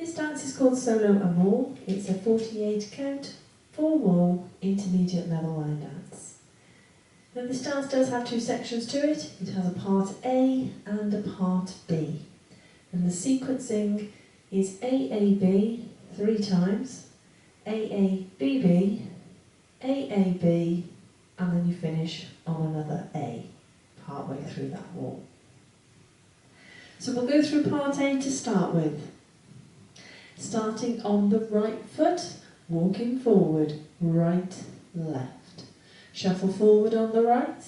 This dance is called Solo Amor. It's a 48 count, 4 wall, intermediate level line dance. Now this dance does have two sections to it. It has a part A and a part B. And the sequencing is AAB 3 times, AABB, AAB, and then you finish on another A, partway through that wall. So we'll go through part A to start with. Starting on the right foot, walking forward, right, left. Shuffle forward on the right,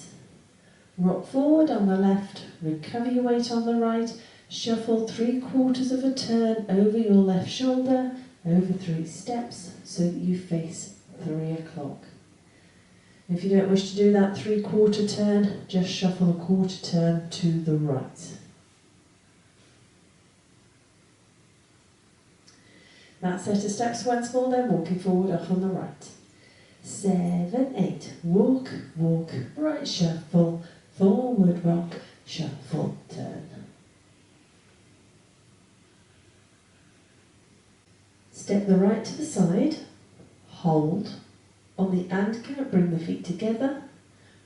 rock forward on the left, recover your weight on the right, shuffle 3/4 of a turn over your left shoulder, over 3 steps, so that you face 3 o'clock. If you don't wish to do that 3/4 turn, just shuffle a 1/4 turn to the right. That set of steps once more then, walking forward off on the right. 7, 8, walk, walk, right shuffle, forward rock, shuffle, turn. Step the right to the side, hold. On the and count, bring the feet together,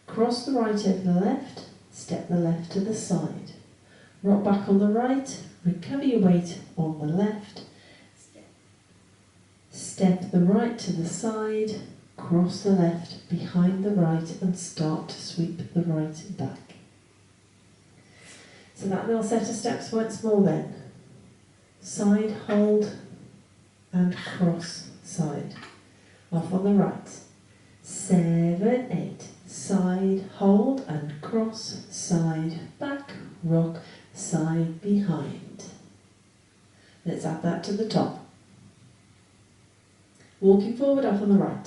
cross the right over the left, step the left to the side. Rock back on the right, recover your weight on the left, step the right to the side, cross the left behind the right and start to sweep the right back. So that little set of steps once more then. Side, hold and cross, side. Off on the right. 7, 8, side, hold and cross, side, back, rock, side, behind. Let's add that to the top. Walking forward off on the right.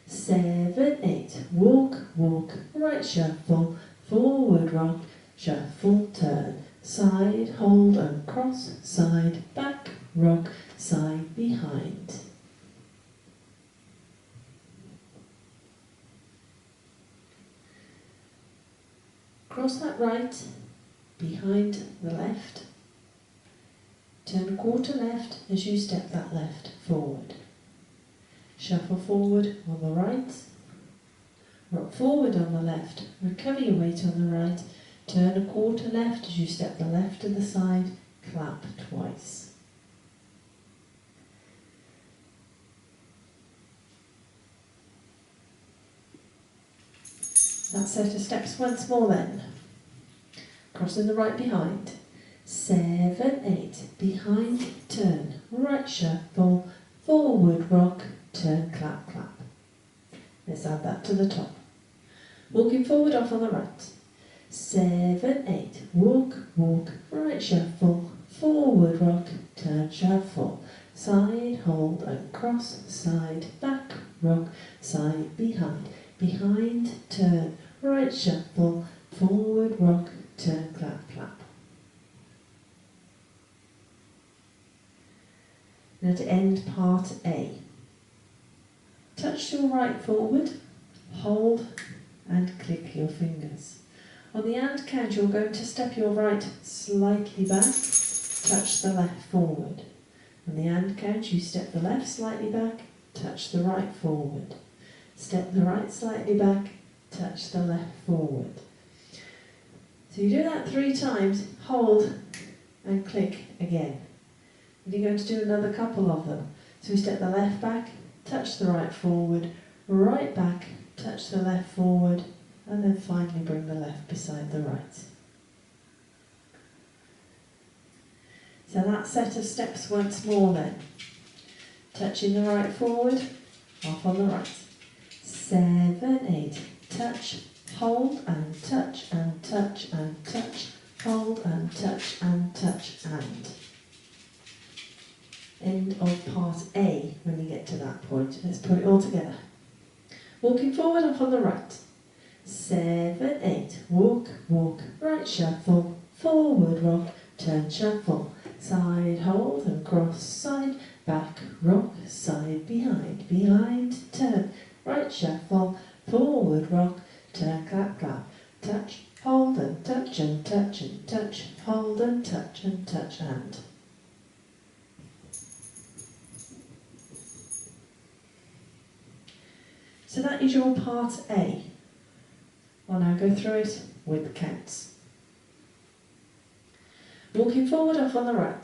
7, 8, walk, walk, right shuffle, forward rock, shuffle, turn, side, hold and cross, side, back, rock, side, behind. Cross that right, behind the left, turn 1/4 left as you step that left forward. Shuffle forward on the right, rock forward on the left, recover your weight on the right, turn 1/4 left as you step the left to the side, clap twice. That set of steps once more then. Crossing the right behind. 7, 8, behind, turn, right shuffle, forward rock, turn, clap, clap. Let's add that to the top. Walking forward off on the right. 7, 8, walk, walk, right shuffle, forward rock, turn, shuffle, side, hold and cross, side, back, rock, side, behind, behind, turn, right shuffle, forward rock, turn, clap, clap. Now to end part A. Touch your right forward, hold and click your fingers. On the and count, you're going to step your right slightly back, touch the left forward. On the and count, you step the left slightly back, touch the right forward. Step the right slightly back, touch the left forward. So you do that 3 times, hold and click again. And you're going to do another couple of them. So we step the left back, touch the right forward, right back, touch the left forward, and then finally bring the left beside the right. So that set of steps once more then. Touching the right forward, off on the right. 7, 8, touch, hold and touch and touch and touch, hold and touch and touch and. End of part A when you get to that point. Let's put it all together. Walking forward off on the right. 7, 8, walk, walk, right shuffle, forward rock, turn shuffle, side hold and cross, side, back, rock, side, behind, behind, turn, right shuffle, forward rock, turn, clap, clap, touch, hold and touch and touch and touch, hold and touch and touch and. So that is your part A. I'll now go through it with the counts. Walking forward off on the right.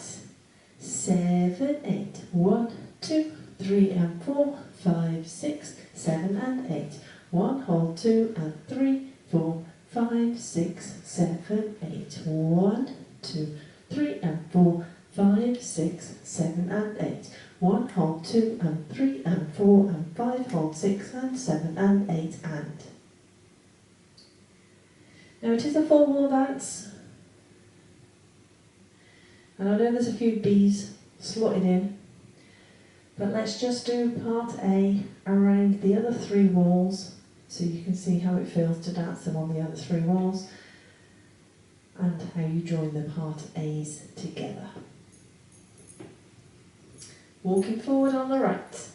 7, 8. 1, 2, 3 and 4, 5, 6, 7 and 8. 1, hold 2 and 3, 4, 5, 6, 7, 8. 1, 2, 3 and 4, 5, 6, 7 and 8. 1, hold 2 and 3 and 4 and 5, hold 6 and 7 and 8 and. Now it is a full wall dance. And I know there's a few B's slotted in, but let's just do part A around the other 3 walls so you can see how it feels to dance them on the other 3 walls and how you join the part A's together. Walking forward on the right.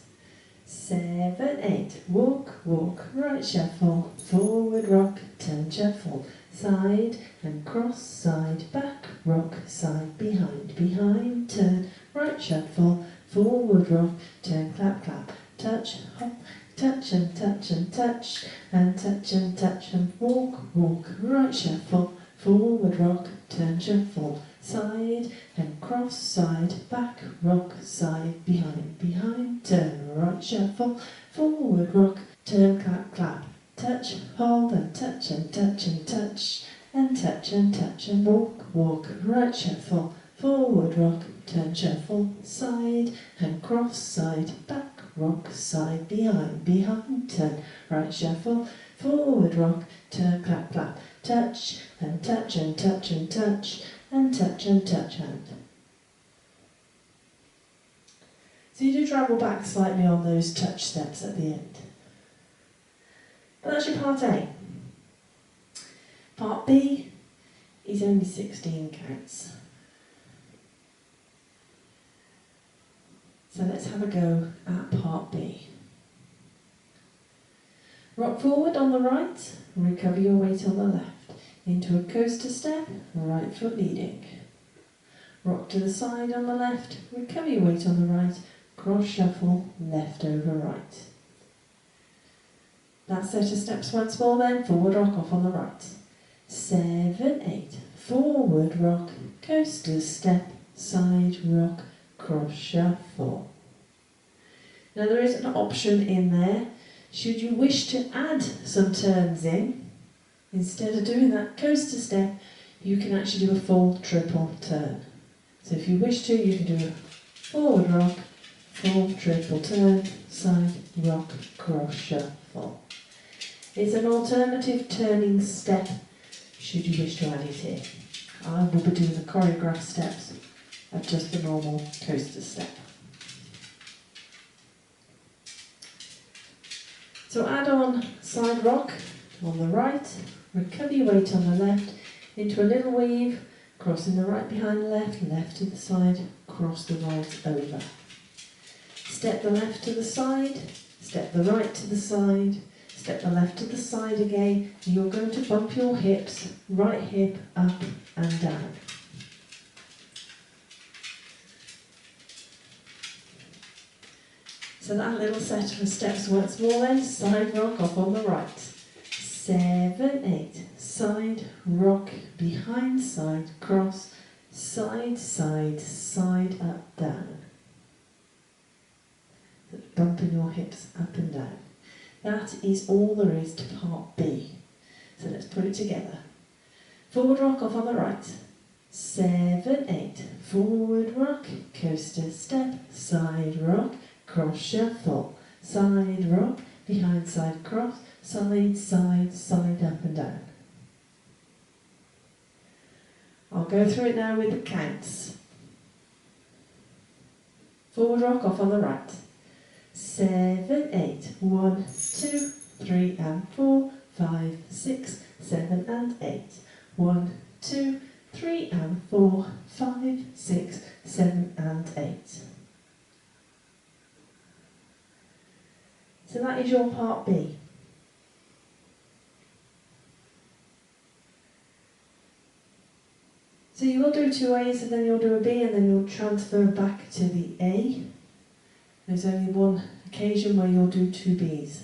7, 8. Walk, walk, right shuffle, forward rock, turn shuffle, side and cross, side, back, rock, side, behind, turn, right shuffle, forward rock, turn, clap, clap, touch, hop, touch and touch and touch, and touch and touch and walk, walk, right shuffle, forward rock, turn, shuffle, side and cross, side, back, rock, side, behind, turn, right shuffle, forward rock, turn, clap, clap, touch, hold and touch and touch and touch, and touch and touch and walk, walk, right shuffle, forward rock, turn, shuffle, side and cross, side, back, rock, side, behind, turn, right shuffle, forward rock, turn, clap, clap, touch and touch and touch and touch, and touch and touch and. So you do travel back slightly on those touch steps at the end. But that's your part A. Part B is only 16 counts. So let's have a go at part B. Rock forward on the right, recover your weight on the left. Into a coaster step, right foot leading. Rock to the side on the left, recover your weight on the right, cross shuffle, left over right. That set of steps once more then, forward rock off on the right. 7, 8, forward rock, coaster step, side rock, cross shuffle. Now there is an option in there, should you wish to add some turns in. Instead of doing that coaster step, you can actually do a full triple turn. So if you wish to, you can do a forward rock, full triple turn, side rock, cross shuffle. It's an alternative turning step, should you wish to add it in. I will be doing the choreographed steps of just the normal coaster step. So add on side rock on the right, recover your weight on the left, into a little weave, crossing the right behind the left, left to the side, cross the right over. Step the left to the side, step the right to the side, step the left to the side again, and you're going to bump your hips, right hip up and down. So that little set of steps once more then, side rock off on the right. 7, 8, side, rock, behind, side, cross, side, side, side, up, down. Bumping your hips up and down. That is all there is to part B. So let's put it together. Forward rock off on the right. 7, 8, forward rock, coaster step, side rock, cross shuffle, side rock, behind side cross, side, side, side, up and down. I'll go through it now with the counts. Forward rock off on the right. 7, 8, 1, 2, 3 and 4, 5, 6, 7 and 8. 1, 2, 3 and 4, 5, 6, 7 and 8. So that is your part B. So you will do 2 A's and then you'll do a B and then you'll transfer back to the A. There's only one occasion where you'll do 2 B's.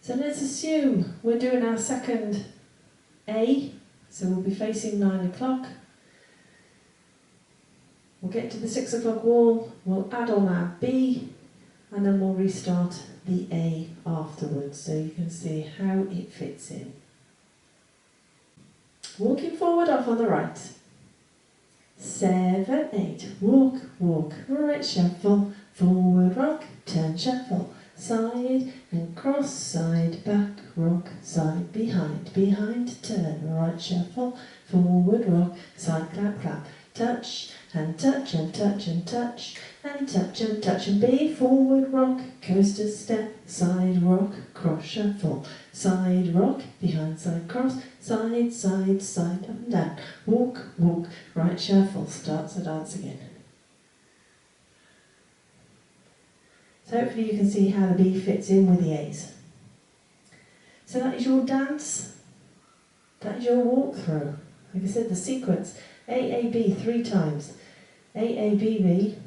So let's assume we're doing our second A, so we'll be facing 9 o'clock. We'll get to the 6 o'clock wall, we'll add on our B, and then we'll restart the A afterwards, so you can see how it fits in. Walking forward off on the right. 7, 8, walk, walk, right shuffle, forward rock, turn shuffle, side and cross, side, back, rock, side, behind, behind, turn, right shuffle, forward rock, side, clap, clap, touch, and touch, and touch, and touch, and touch, and touch, and B, forward rock, coaster step, side rock, cross shuffle, side rock, behind side cross, side, side, side, up and down, walk, walk, right shuffle, starts the dance again. So hopefully you can see how the B fits in with the A's. So that is your dance, that is your walkthrough. Like I said, the sequence, A, A, B 3 times, A, A, B, B,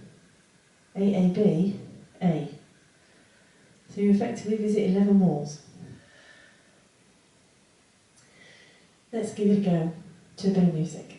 A, A, B, A. So you effectively visit 11 walls. Let's give it a go to a bit of music.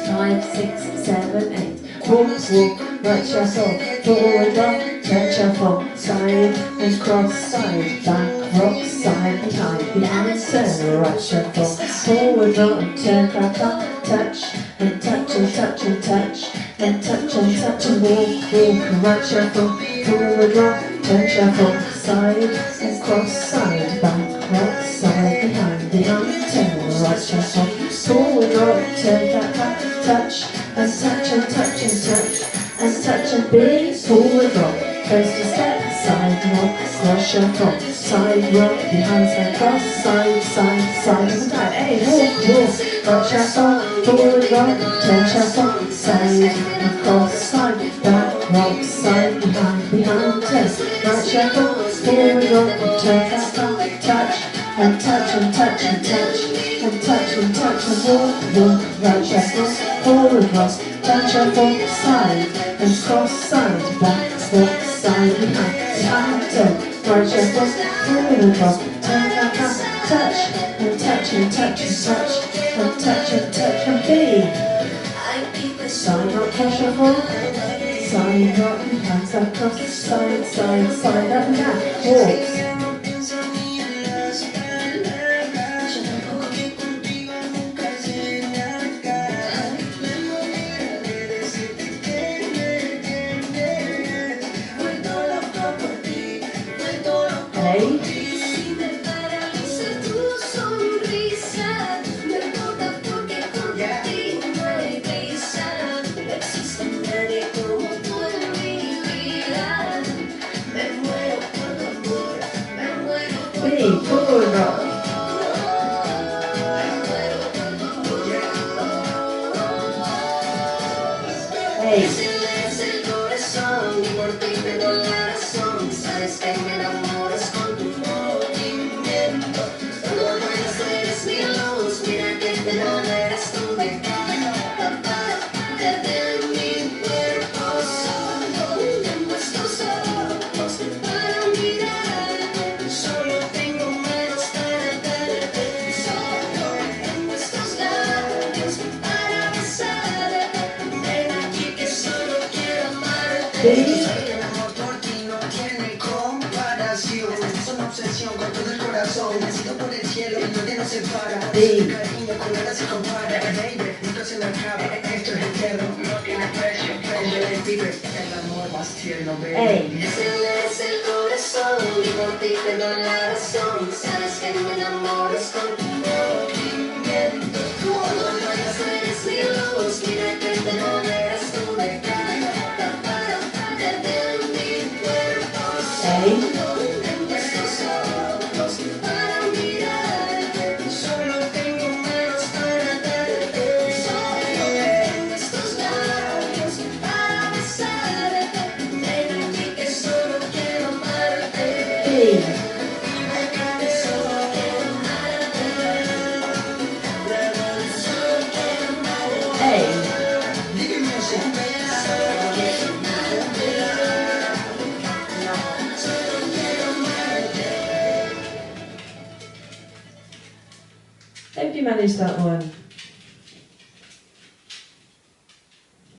Five, 6, 7, 8. Walk, walk, right shuffle, forward rock, turn shuffle, side and cross, side, back, rock, side, behind, turn, right shuffle, forward rock, turn, clap, clap, touch, and touch, and touch, and touch, and touch, and touch, and walk, walk, right shuffle, forward rock, turn shuffle, side and cross, side, back, rock, side, behind, turn, right shuffle, forward rock, turn, clap, clap, touch, and touch, and touch, and touch, and touch, and B, forward rock, coaster step, side rock, cross shuffle, side rock, behind side cross, side, side, side, and down, A, walk, walk, right shuffle, forward rock, turn shuffle, side, and cross, side, back, rock, side, behind, turn, right shuffle, forward rock, turn shuffle, touch, and touch, and touch, and touch, and touch, and touch, and walk, walk, right shuffle, forward rock, turn shuffle, side, and cross, side, back, rock, side, behind, turn, right shuffle, forward rock, turn back, touch, and touch, and touch, and touch, and touch, and touch, and B. Side rock, cross shuffle, side rock, behind side cross, side, side, side, up and down, walks. Forward rock. A. El amor por ti no tiene comparación. Es una obsesión con todo el corazón. Nacido por el cielo y nadie nos separa. El cariño con nada se compara. Baby, nunca se me acaba. Esto es eterno, no tiene precio. Prende, vive el amor más tierno, baby. Es el corazón y por ti te doy la razón. Sabes que me enamoras con tu movimiento. Cuando no eres mi luz, mira que te moverás tú de cara. Tengo estos ojos para mirarte, solo tengo manos para darte, solo tengo estos labios para besarte. managed that one.